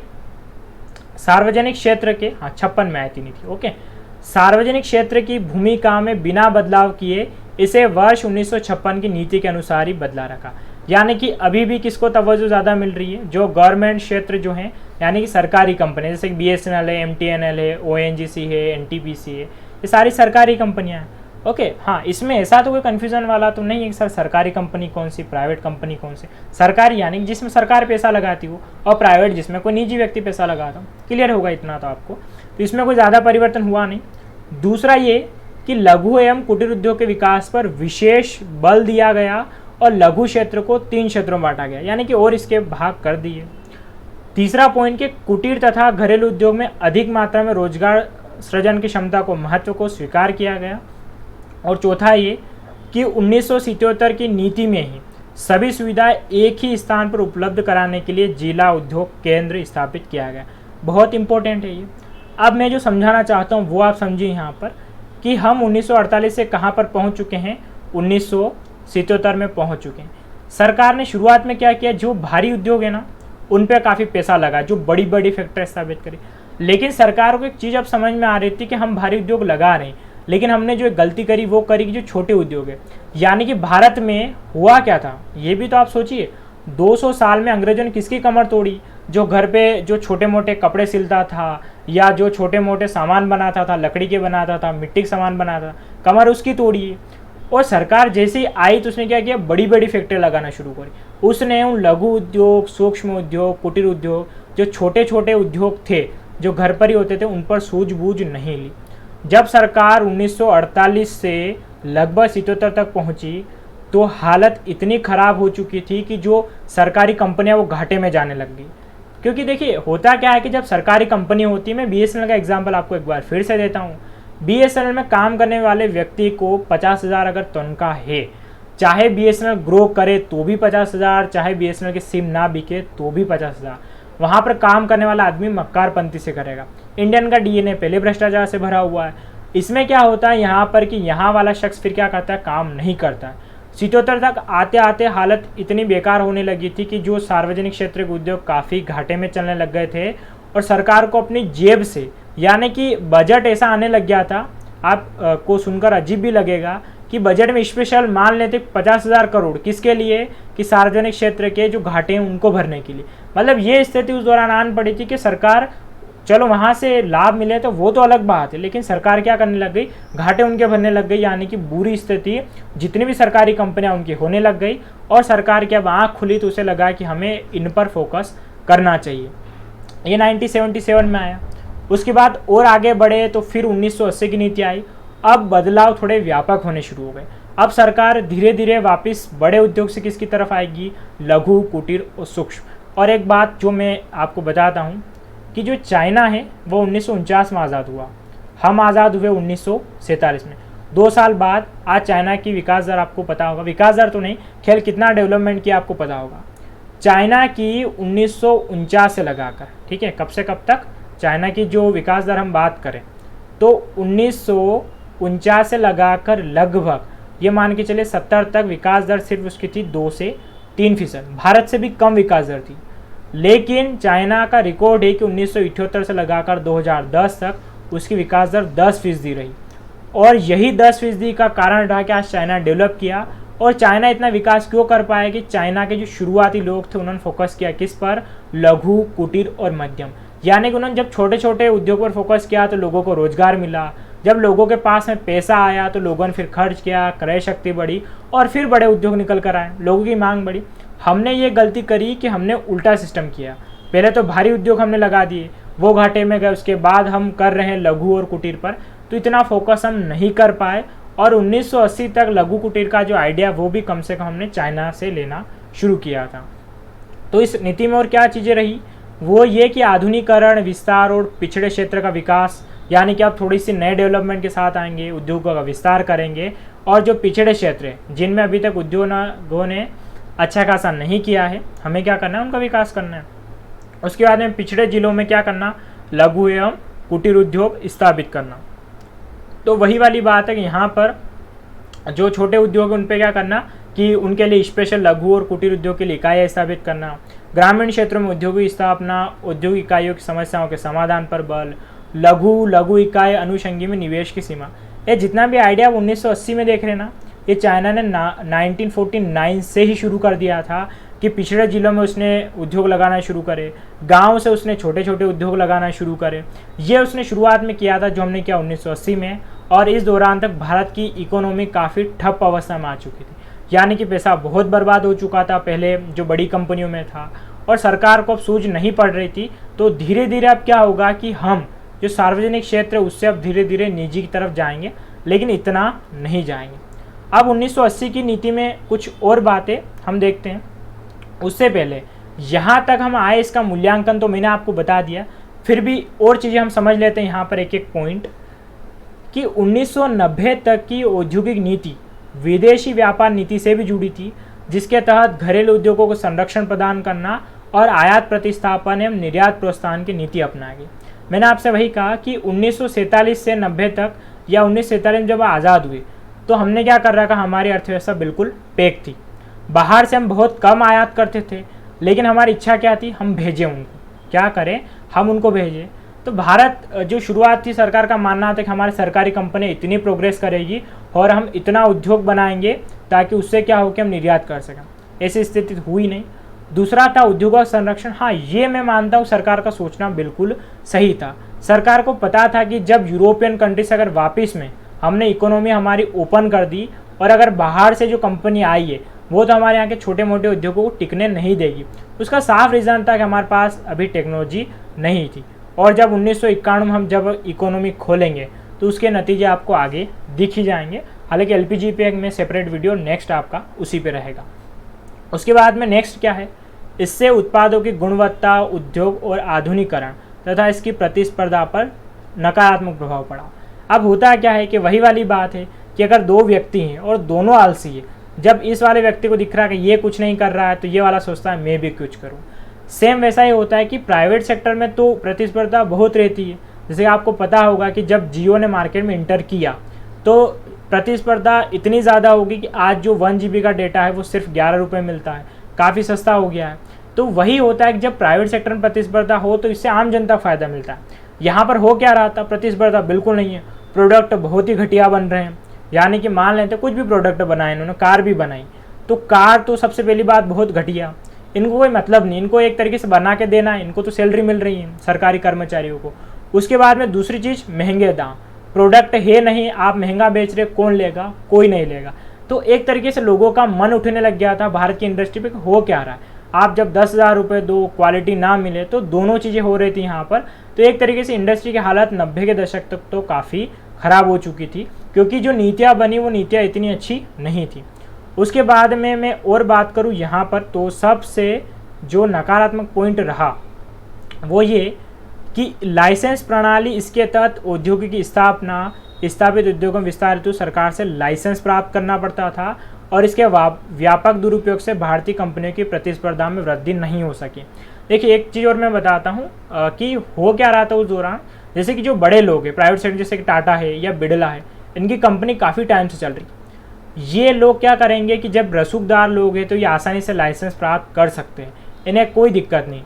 सार्वजनिक क्षेत्र के 56 में आई थी नीति। ओके, सार्वजनिक क्षेत्र की भूमिका में बिना बदलाव किए इसे वर्ष 1956 की नीति के अनुसार ही बदला रखा। यानी कि अभी भी किसको तवज्जो ज़्यादा मिल रही है, जो गवर्नमेंट क्षेत्र जो हैं, यानी कि सरकारी कंपनी जैसे कि BSNL है, MTNL है, ONGC है, NTPC है, ये सारी सरकारी कंपनियां हैं। ओके, हाँ, इसमें ऐसा तो कोई कन्फ्यूज़न वाला तो नहीं है कि सर सरकारी कंपनी कौन सी, प्राइवेट कंपनी कौन सी। सरकारी यानी कि जिसमें सरकार पैसा लगाती हो, और प्राइवेट जिसमें कोई निजी व्यक्ति पैसा लगाता हो। क्लियर होगा इतना तो आपको। तो इसमें कोई ज़्यादा परिवर्तन हुआ नहीं। दूसरा ये कि लघु एवं कुटीर उद्योग के विकास पर विशेष बल दिया गया और लघु क्षेत्र को 3 क्षेत्रों में बांटा गया, यानी कि और इसके भाग कर दिए। तीसरा पॉइंट कि कुटीर तथा घरेलू उद्योग में अधिक मात्रा में रोजगार सृजन की क्षमता को, महत्व को स्वीकार किया गया। और चौथा ये कि 1977 की नीति में ही सभी सुविधाएं एक ही स्थान पर उपलब्ध कराने के लिए जिला उद्योग केंद्र स्थापित किया गया। बहुत इंपॉर्टेंट है ये। अब मैं जो समझाना चाहता हूँ वो आप समझिए यहाँ पर कि हम 1948 से कहाँ पर पहुँच चुके हैं, 1977 में पहुँच चुके हैं। सरकार ने शुरुआत में क्या किया, जो भारी उद्योग है ना उन पे काफ़ी पैसा लगा, जो बड़ी बड़ी फैक्ट्री स्थापित करी। लेकिन सरकार को एक चीज़ अब समझ में आ रही थी कि हम भारी उद्योग लगा रहे हैं, लेकिन हमने जो एक गलती करी वो करी कि जो छोटे उद्योग है, यानी कि भारत में हुआ क्या था ये भी तो आप सोचिए। 200 साल में अंग्रेजों ने किसकी कमर तोड़ी, जो घर पे जो छोटे मोटे कपड़े सिलता था या जो छोटे मोटे सामान बनाता था, लकड़ी के बनाता था, मिट्टी के सामान बनाता था, कमर उसकी तोड़ी है। और सरकार जैसे ही आई तो उसने क्या किया, बड़ी बड़ी फैक्ट्री लगाना शुरू करी। उसने उन लघु उद्योग, सूक्ष्म उद्योग, कुटीर उद्योग, जो छोटे छोटे उद्योग थे जो घर पर ही होते थे, उन पर सूझबूझ नहीं ली। जब सरकार 1948 से लगभग 77 तक पहुंची तो हालत इतनी ख़राब हो चुकी थी कि जो सरकारी कंपनियां वो घाटे में जाने लग गई। क्योंकि देखिए होता क्या है कि जब सरकारी कंपनी होती है, मैं BSNL का एग्जाम्पल आपको एक बार फिर से देता हूँ। BSNL में काम करने वाले व्यक्ति को 50,000 अगर तनख्वाह है, चाहे BSNL ग्रो करे तो भी 50,000, चाहे BSNL की सिम ना बिके तो भी 50,000। वहाँ पर काम करने वाला आदमी मक्कारपंती से करेगा। इंडियन का DNA पहले भ्रष्टाचार से भरा हुआ है। इसमें क्या होता है यहाँ पर कि यहाँ वाला शख्स फिर क्या करता है, काम नहीं करता है। 77 तक आते आते हालत इतनी बेकार होने लगी थी कि जो सार्वजनिक क्षेत्र के उद्योग काफ़ी घाटे में चलने लग गए थे और सरकार को अपनी जेब से, यानी कि बजट ऐसा आने लग गया था, आप को सुनकर अजीब भी लगेगा कि बजट में स्पेशल मान लेते 50,000 करोड़ किसके लिए, कि सार्वजनिक क्षेत्र के जो घाटे हैं उनको भरने के लिए। मतलब ये स्थिति उस दौरान आन पड़ी थी कि सरकार, चलो वहाँ से लाभ मिले तो वो तो अलग बात है, लेकिन सरकार क्या करने लग गई, घाटे उनके भरने लग गई, यानी कि बुरी स्थिति जितनी भी सरकारी कंपनियां उनकी होने लग गई। और सरकार की अब आँख खुली तो उसे लगा कि हमें इन पर फोकस करना चाहिए। ये 1977 में आया। उसके बाद और आगे बढ़े तो फिर 1980 की नीति आई। अब बदलाव थोड़े व्यापक होने शुरू हो गए। अब सरकार धीरे धीरे वापस बड़े उद्योग से किसकी तरफ आएगी, लघु, कुटीर और सूक्ष्म। और एक बात जो मैं आपको बताता हूँ कि जो चाइना है वो 1949 में आज़ाद हुआ, हम आज़ाद हुए 1947 में। 2 साल बाद आज चाइना की विकास दर आपको पता होगा, विकास दर तो नहीं, खेल कितना डेवलपमेंट किया आपको पता होगा। चाइना की 1949 से लगाकर, ठीक है, कब से कब तक चाइना की जो विकास दर हम बात करें तो 1949 से लगाकर लगभग ये मान के चले 70 तक विकास दर सिर्फ उसकी थी 2 से 3%। भारत से भी कम विकास दर थी। लेकिन चाइना का रिकॉर्ड है कि 1978 से लगाकर 2010 तक उसकी विकास दर 10% रही। और यही 10% का कारण रहा कि आज चाइना डेवलप किया। और चाइना इतना विकास क्यों कर पाया कि चाइना के जो शुरुआती लोग थे उन्होंने फोकस किया किस पर, लघु, कुटीर और मध्यम। यानी कि उन्होंने जब छोटे छोटे उद्योग पर फोकस किया तो लोगों को रोजगार मिला। जब लोगों के पास में पैसा आया तो लोगों ने फिर खर्च किया, क्रय शक्ति बढ़ी और फिर बड़े उद्योग निकल कर आए, लोगों की मांग बढ़ी। हमने ये गलती करी कि हमने उल्टा सिस्टम किया। पहले तो भारी उद्योग हमने लगा दिए, वो घाटे में गए। उसके बाद हम कर रहे हैं लघु और कुटीर पर, तो इतना फोकस हम नहीं कर पाए। और 1980 तक लघु कुटीर का जो आइडिया वो भी कम से कम हमने चाइना से लेना शुरू किया था। तो इस नीति में और क्या चीज़ें रही, वो ये कि आधुनिकीकरण, विस्तार और पिछड़े क्षेत्र का विकास, यानी कि आप थोड़ी सी नए डेवलपमेंट के साथ आएंगे, उद्योगों का विस्तार करेंगे। और जो पिछड़े क्षेत्र हैं जिनमें अभी तक उद्योगों ने अच्छा खासा नहीं किया है, हमें क्या करना है, उनका विकास करना है। उसके बाद में पिछड़े जिलों में क्या करना, लघु एवं कुटीर उद्योग स्थापित करना। तो वही वाली बात है कि यहाँ पर जो छोटे उद्योग उन पे क्या करना कि उनके लिए स्पेशल लघु और कुटीर उद्योग के लिए इकाइयाँ स्थापित करना। ग्रामीण क्षेत्रों में उद्योगिक स्थापना, औद्योगिक इकाइयों की समस्याओं के समाधान पर बल, लघु इकाई अनुषंगी में निवेश की सीमा। ये जितना भी आइडिया 1980 में देख रहे ना, ये चाइना ने 1949 से ही शुरू कर दिया था कि पिछड़े जिलों में उसने उद्योग लगाना शुरू करे, गांव से उसने छोटे छोटे उद्योग लगाना शुरू करे। ये उसने शुरुआत में किया था जो हमने किया 1980 में। और इस दौरान तक भारत की इकोनॉमी काफ़ी ठप अवस्था में आ चुकी थी, यानी कि पैसा बहुत बर्बाद हो चुका था पहले जो बड़ी कंपनियों में था, और सरकार को अब सूझ नहीं पड़ रही थी। तो धीरे धीरे अब क्या होगा कि हम जो सार्वजनिक क्षेत्र है उससे अब धीरे धीरे निजी की तरफ जाएंगे, लेकिन इतना नहीं जाएंगे। अब 1980 की नीति में कुछ और बातें हम देखते हैं। उससे पहले यहाँ तक हम आए, इसका मूल्यांकन तो मैंने आपको बता दिया, फिर भी और चीज़ें हम समझ लेते हैं यहाँ पर एक एक पॉइंट कि 1990 तक की औद्योगिक नीति विदेशी व्यापार नीति से भी जुड़ी थी, जिसके तहत घरेलू उद्योगों को संरक्षण प्रदान करना और आयात प्रतिस्थापन एवं निर्यात प्रोत्साहन की नीति अपनाई गई। मैंने आपसे वही कहा कि 1947 से 90 तक या 1947 में जब आज़ाद हुए तो हमने क्या कर रखा, हमारी अर्थव्यवस्था बिल्कुल पैक थी। बाहर से हम बहुत कम आयात करते थे, लेकिन हमारी इच्छा क्या थी, हम भेजें उनको, क्या करें, हम उनको भेजें। तो भारत जो शुरुआत थी, सरकार का मानना था कि हमारी सरकारी कंपनी इतनी प्रोग्रेस करेगी और हम इतना उद्योग बनाएंगे ताकि उससे क्या हो कि हम निर्यात कर सकें। ऐसी स्थिति हुई नहीं। दूसरा था उद्योगों का संरक्षण। हाँ, ये मैं मानता हूँ सरकार का सोचना बिल्कुल सही था। सरकार को पता था कि जब यूरोपियन कंट्री से अगर वापस में हमने इकोनॉमी हमारी ओपन कर दी और अगर बाहर से जो कंपनी आई है वो तो हमारे यहाँ के छोटे मोटे उद्योगों को टिकने नहीं देगी। उसका साफ रीज़न था कि हमारे पास अभी टेक्नोलॉजी नहीं थी। और जब 1991 में हम जब इकोनॉमी खोलेंगे तो उसके नतीजे आपको आगे दिख ही जाएंगे। हालांकि एलपीजी पे में सेपरेट वीडियो नेक्स्ट आपका उसी पे रहेगा। उसके बाद में नेक्स्ट क्या है, इससे उत्पादों की गुणवत्ता, उद्योग और आधुनिकीकरण तथा इसकी प्रतिस्पर्धा पर नकारात्मक प्रभाव पड़ा। अब होता क्या है कि वही वाली बात है कि अगर दो व्यक्ति हैं और दोनों आलसी है, जब इस वाले व्यक्ति को दिख रहा है कि ये कुछ नहीं कर रहा है तो ये वाला सोचता है मैं भी कुछ करूँ। सेम वैसा ही होता है कि प्राइवेट सेक्टर में तो प्रतिस्पर्धा बहुत रहती है। जैसे आपको पता होगा कि जब जियो ने मार्केट में इंटर किया तो प्रतिस्पर्धा इतनी ज़्यादा होगी कि आज जो 1 GB का डेटा है वो सिर्फ 11 रुपये मिलता है, काफ़ी सस्ता हो गया है। तो वही होता है कि जब प्राइवेट सेक्टर में प्रतिस्पर्धा हो तो इससे आम जनता को फ़ायदा मिलता है। यहाँ पर हो क्या रहा था, प्रतिस्पर्धा बिल्कुल नहीं है, प्रोडक्ट बहुत ही घटिया बन रहे हैं, यानी कि मान लेते कुछ भी प्रोडक्ट बनाए इन्होंने, कार भी बनाई, तो कार तो सबसे पहली बात बहुत घटिया, इनको कोई मतलब नहीं, इनको एक तरीके से बना के देना है, इनको तो सैलरी मिल रही है सरकारी कर्मचारियों को। उसके बाद में दूसरी चीज़ महंगे दाम, प्रोडक्ट है नहीं, आप महंगा बेच रहे, कौन लेगा, कोई नहीं लेगा। तो एक तरीके से लोगों का मन उठने लग गया था भारत की इंडस्ट्री पे, हो क्या रहा है, आप जब 10,000 रुपये दो, क्वालिटी ना मिले, तो दोनों चीज़ें हो रही थी यहाँ पर। तो एक तरीके से इंडस्ट्री की हालत 90 के दशक तक तो काफ़ी ख़राब हो चुकी थी, क्योंकि जो नीतियाँ बनी वो नीतियाँ इतनी अच्छी नहीं थी। उसके बाद में मैं और बात करूँ यहाँ पर, तो सबसे जो नकारात्मक पॉइंट रहा वो ये कि लाइसेंस प्रणाली, इसके तहत उद्योग की स्थापना, स्थापित उद्योगों विस्तार हेतु सरकार से लाइसेंस प्राप्त करना पड़ता था, और इसके व्यापक दुरुपयोग से भारतीय कंपनियों की प्रतिस्पर्धा में वृद्धि नहीं हो सकी। देखिए एक चीज़ और मैं बताता हूँ कि हो क्या रहा था उस दौरान। जैसे कि जो बड़े लोग हैं प्राइवेट सेक्टर, जैसे कि टाटा है या बिड़ला है, इनकी कंपनी काफ़ी टाइम से चल रही, ये लोग क्या करेंगे कि जब रसूखदार लोग हैं तो ये आसानी से लाइसेंस प्राप्त कर सकते हैं, इन्हें कोई दिक्कत नहीं।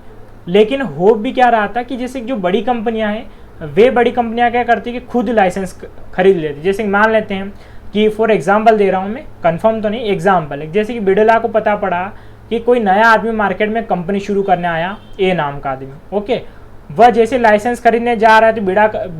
लेकिन हो भी क्या रहा था कि जैसे जो बड़ी कंपनियां हैं, वे बड़ी कंपनियां क्या करती है कि खुद लाइसेंस खरीद लेती। जैसे मान लेते हैं कि फॉर एग्जांपल दे रहा हूं मैं, कंफर्म तो नहीं, एग्जांपल है, जैसे कि बिड़ला को पता पड़ा कि कोई नया आदमी मार्केट में कंपनी शुरू करने आया, ए नाम का आदमी, ओके, वह जैसे लाइसेंस खरीदने जा रहा है तो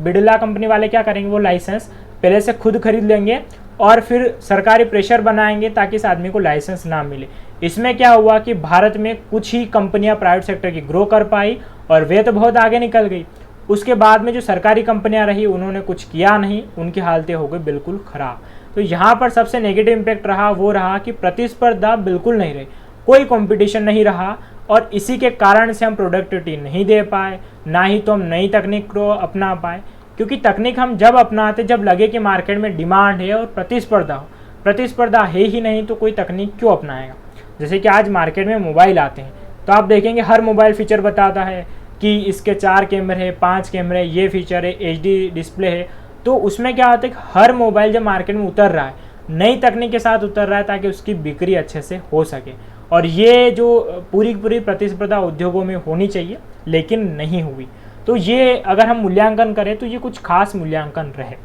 बिड़ला कंपनी वाले क्या करेंगे, वो लाइसेंस पहले से खुद खरीद लेंगे और फिर सरकारी प्रेशर बनाएंगे ताकि इस आदमी को लाइसेंस ना मिले। इसमें क्या हुआ कि भारत में कुछ ही कंपनियां प्राइवेट सेक्टर की ग्रो कर पाई और वे तो बहुत आगे निकल गई। उसके बाद में जो सरकारी कंपनियां रही उन्होंने कुछ किया नहीं, उनकी हालतें हो गई बिल्कुल ख़राब। तो यहाँ पर सबसे नेगेटिव इम्पैक्ट रहा वो रहा कि प्रतिस्पर्धा बिल्कुल नहीं रही, कोई कंपटीशन नहीं रहा, और इसी के कारण से हम प्रोडक्टिविटी नहीं दे पाए, ना ही तो हम नई तकनीक को अपना पाए। क्योंकि तकनीक हम जब अपनाते जब लगे कि मार्केट में डिमांड है और प्रतिस्पर्धा हो, प्रतिस्पर्धा है ही नहीं तो कोई तकनीक क्यों अपनाएगा। जैसे कि आज मार्केट में मोबाइल आते हैं तो आप देखेंगे हर मोबाइल फीचर बताता है कि इसके 4 कैमरे हैं, 5 कैमरे, ये फीचर है, HD डिस्प्ले है। तो उसमें क्या होता है कि हर मोबाइल जब मार्केट में उतर रहा है नई तकनीक के साथ उतर रहा है ताकि उसकी बिक्री अच्छे से हो सके, और ये जो पूरी प्रतिस्पर्धा उद्योगों में होनी चाहिए लेकिन नहीं हुई। तो ये अगर हम मूल्यांकन करें तो ये कुछ खास मूल्यांकन रहे।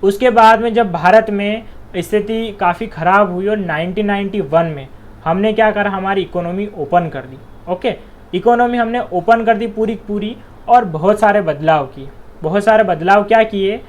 उसके बाद में जब भारत में स्थिति काफ़ी ख़राब हुई और 1991 में हमने क्या करा, हमारी इकोनॉमी ओपन कर दी। ओके, इकोनॉमी हमने ओपन कर दी पूरी और बहुत सारे बदलाव किए। बहुत सारे बदलाव क्या किए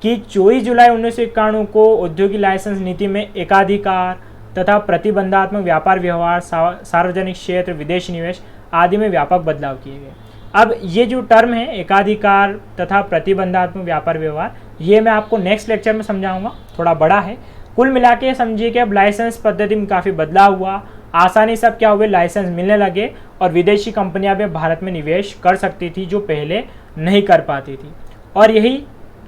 कि 24 जुलाई 1991 को औद्योगिक लाइसेंस नीति में एकाधिकार तथा प्रतिबंधात्मक व्यापार व्यवहार, सार्वजनिक क्षेत्र, विदेशी निवेश आदि में व्यापक बदलाव किए गए। अब ये जो टर्म है एकाधिकार तथा प्रतिबंधात्मक व्यापार व्यवहार, ये मैं आपको नेक्स्ट लेक्चर में समझाऊंगा, थोड़ा बड़ा है। कुल मिला के समझिए कि अब लाइसेंस पद्धति में काफ़ी बदलाव हुआ, आसानी से अब क्या हुए लाइसेंस मिलने लगे और विदेशी कंपनियां भी भारत में निवेश कर सकती थी जो पहले नहीं कर पाती थी। और यही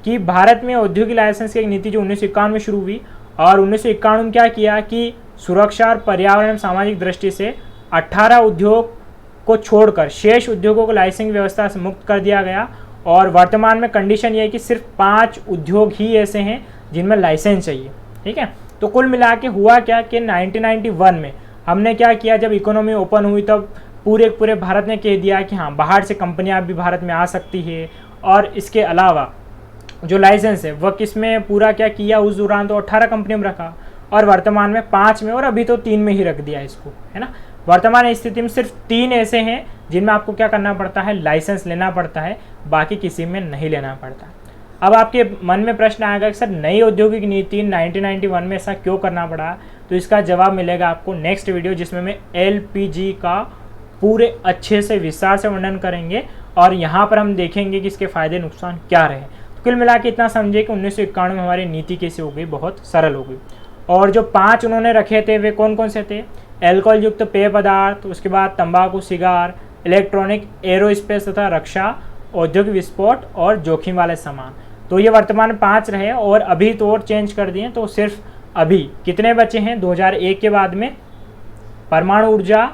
कि भारत में औद्योगिक लाइसेंस की नीति जो 1951 में शुरू हुई, और 1951 में क्या किया कि सुरक्षा और पर्यावरण एवं सामाजिक दृष्टि से 18 उद्योग को छोड़कर शेष उद्योगों को लाइसेंसिंग व्यवस्था से मुक्त कर दिया गया। और वर्तमान में कंडीशन ये है कि सिर्फ 5 उद्योग ही ऐसे हैं जिनमें लाइसेंस चाहिए। ठीक है, तो कुल मिला के हुआ क्या कि 1991 में हमने क्या किया, जब इकोनॉमी ओपन हुई तब पूरे भारत ने कह दिया कि हाँ बाहर से कंपनियां भी भारत में आ सकती है। और इसके अलावा जो लाइसेंस है वह किस में पूरा क्या किया, उस दौरान तो 18 कंपनियों में रखा और वर्तमान में 5 में, और अभी तो 3 में ही रख दिया इसको, है ना। वर्तमान स्थिति में सिर्फ 3 ऐसे हैं जिनमें आपको क्या करना पड़ता है, लाइसेंस लेना पड़ता है, बाकी किसी में नहीं लेना पड़ता। अब आपके मन में प्रश्न आएगा कि सर नई औद्योगिक नीति 1991 में ऐसा क्यों करना पड़ा, तो इसका जवाब मिलेगा आपको नेक्स्ट वीडियो, जिसमें मैं LPG का पूरे अच्छे से विस्तार से वर्णन करेंगे और यहाँ पर हम देखेंगे कि इसके फायदे नुकसान क्या रहे। तो कुल मिला के इतना समझे कि 1991 में हमारी नीति कैसे हो गई, बहुत सरल हो गई। और जो 5 उन्होंने रखे थे वे कौन कौन से थे, एल्कोहल युक्त पेय पदार्थ, उसके बाद तंबाकू, सिगार, इलेक्ट्रॉनिक, एरोस्पेस तथा रक्षा, औद्योगिक विस्फोट और जोखिम वाले सामान। तो ये वर्तमान 5 रहे और अभी तो और चेंज कर दिए, तो सिर्फ अभी कितने बचे हैं, 2001 के बाद में परमाणु ऊर्जा,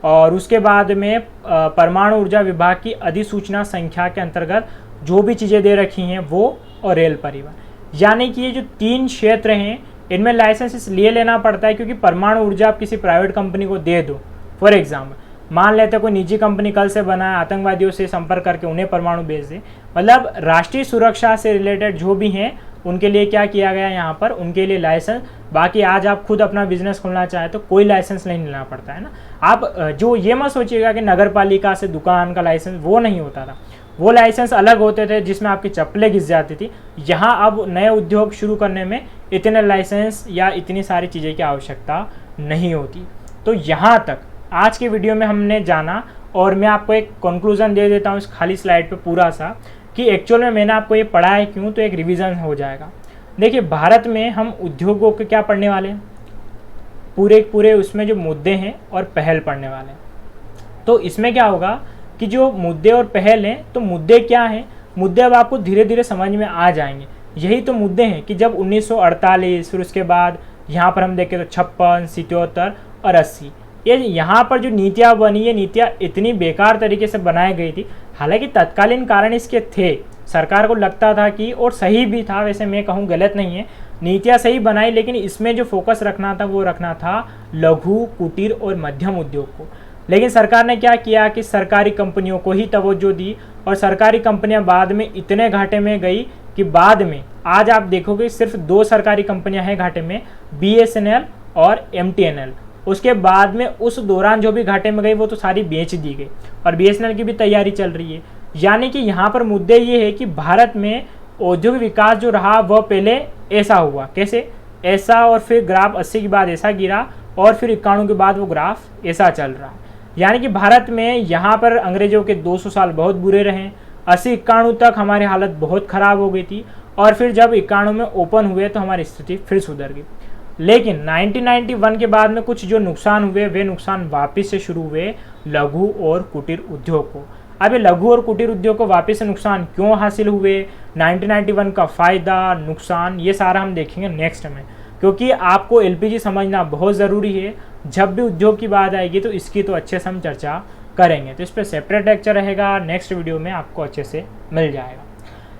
और उसके बाद में परमाणु ऊर्जा विभाग की अधिसूचना संख्या के अंतर्गत जो भी चीज़ें दे रखी हैं वो, और रेल परिवहन। यानी कि ये जो 3 क्षेत्र हैं इनमें लाइसेंस इसलिए लेना पड़ता है क्योंकि परमाणु ऊर्जा आप किसी प्राइवेट कंपनी को दे दो, फॉर एग्जाम्पल मान लेते कोई निजी कंपनी कल से बना है, आतंकवादियों से संपर्क करके उन्हें परमाणु बेच दे, मतलब राष्ट्रीय सुरक्षा से रिलेटेड जो भी हैं उनके लिए क्या किया गया यहाँ पर, उनके लिए लाइसेंस। बाकी आज आप खुद अपना बिजनेस खोलना चाहें तो कोई लाइसेंस नहीं लेना पड़ता है ना। आप जो ये मत सोचिएगा कि नगर पालिका से दुकान का लाइसेंस, वो नहीं होता था। वो लाइसेंस अलग होते थे जिसमें आपकी चप्पलें घिस जाती थी। यहाँ अब नए उद्योग शुरू करने में इतने लाइसेंस या इतनी सारी चीज़ें की आवश्यकता नहीं होती। तो यहाँ तक आज के वीडियो में हमने जाना, और मैं आपको एक कंक्लूजन दे देता हूँ इस खाली स्लाइड पे पूरा सा, कि एक्चुअल में मैंने आपको ये पढ़ा है क्यों, तो एक रिवीजन हो जाएगा। देखिए, भारत में हम उद्योगों के क्या पढ़ने वाले हैं, पूरे उसमें जो मुद्दे हैं और पहल पढ़ने वाले हैं। तो इसमें क्या होगा कि जो मुद्दे और पहल हैं, तो मुद्दे क्या हैं, मुद्दे अब आपको धीरे धीरे समझ में आ जाएंगे। यही तो मुद्दे हैं कि जब 1948, फिर उसके बाद यहाँ पर हम देखें तो 56, 77 और 80, ये यहाँ पर जो नीतियाँ बनी, ये नीतियाँ इतनी बेकार तरीके से बनाई गई थी। हालांकि तत्कालीन कारण इसके थे, सरकार को लगता था कि, और सही भी था, वैसे मैं कहूँ गलत नहीं है, नीतियाँ सही बनाई, लेकिन इसमें जो फोकस रखना था वो रखना था लघु, कुटीर और मध्यम उद्योग को। लेकिन सरकार ने क्या किया कि सरकारी कंपनियों को ही तवज्जो दी, और सरकारी कंपनियां बाद में इतने घाटे में गई कि बाद में आज आप देखोगे सिर्फ 2 सरकारी कंपनियां हैं घाटे में, BSNL और MTNL। उसके बाद में उस दौरान जो भी घाटे में गई वो तो सारी बेच दी गई, और BSNL की भी तैयारी चल रही है। यानी कि यहाँ पर मुद्दे ये है कि भारत में औद्योगिक विकास जो रहा वह पहले ऐसा हुआ, कैसे, ऐसा, और फिर ग्राफ 80 के बाद ऐसा गिरा, और फिर 91 के बाद वो ग्राफ ऐसा चल रहा है। यानी कि भारत में यहाँ पर अंग्रेजों के 200 साल बहुत बुरे रहे, 80-91 तक हमारी हालत बहुत ख़राब हो गई थी, और फिर जब 91 में ओपन हुए तो हमारी स्थिति फिर सुधर गई। लेकिन 1991 के बाद में कुछ जो नुकसान हुए, वे नुकसान वापस से शुरू हुए लघु और कुटीर उद्योग को। अब ये लघु और कुटीर उद्योग को वापस से नुकसान क्यों हासिल हुए, 1991 का फ़ायदा, नुकसान, ये सारा हम देखेंगे नेक्स्ट में, क्योंकि आपको LPG समझना बहुत ज़रूरी है। जब भी उद्योग की बात आएगी तो इसकी तो अच्छे से हम चर्चा करेंगे, तो इस पर सेपरेट लेक्चर रहेगा, नेक्स्ट वीडियो में आपको अच्छे से मिल जाएगा।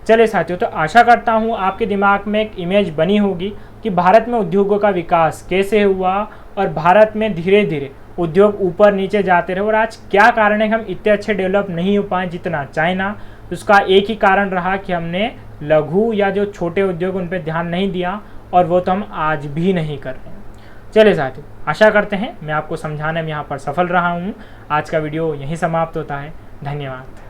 चलिए साथियों, तो आशा करता हूँ आपके दिमाग में एक इमेज बनी होगी कि भारत में उद्योगों का विकास कैसे हुआ, और भारत में धीरे धीरे उद्योग ऊपर नीचे जाते रहे, और आज क्या कारण है कि हम इतने अच्छे डेवलप नहीं हो पाए जितना चाइना। उसका एक ही कारण रहा कि हमने लघु या जो छोटे उद्योग उन पर ध्यान नहीं दिया, और वो तो हम आज भी नहीं कर रहे हैं। चलिए साथियों, आशा करते हैं मैं आपको समझाने में यहाँ पर सफल रहा हूँ। आज का वीडियो यहीं समाप्त होता है। धन्यवाद।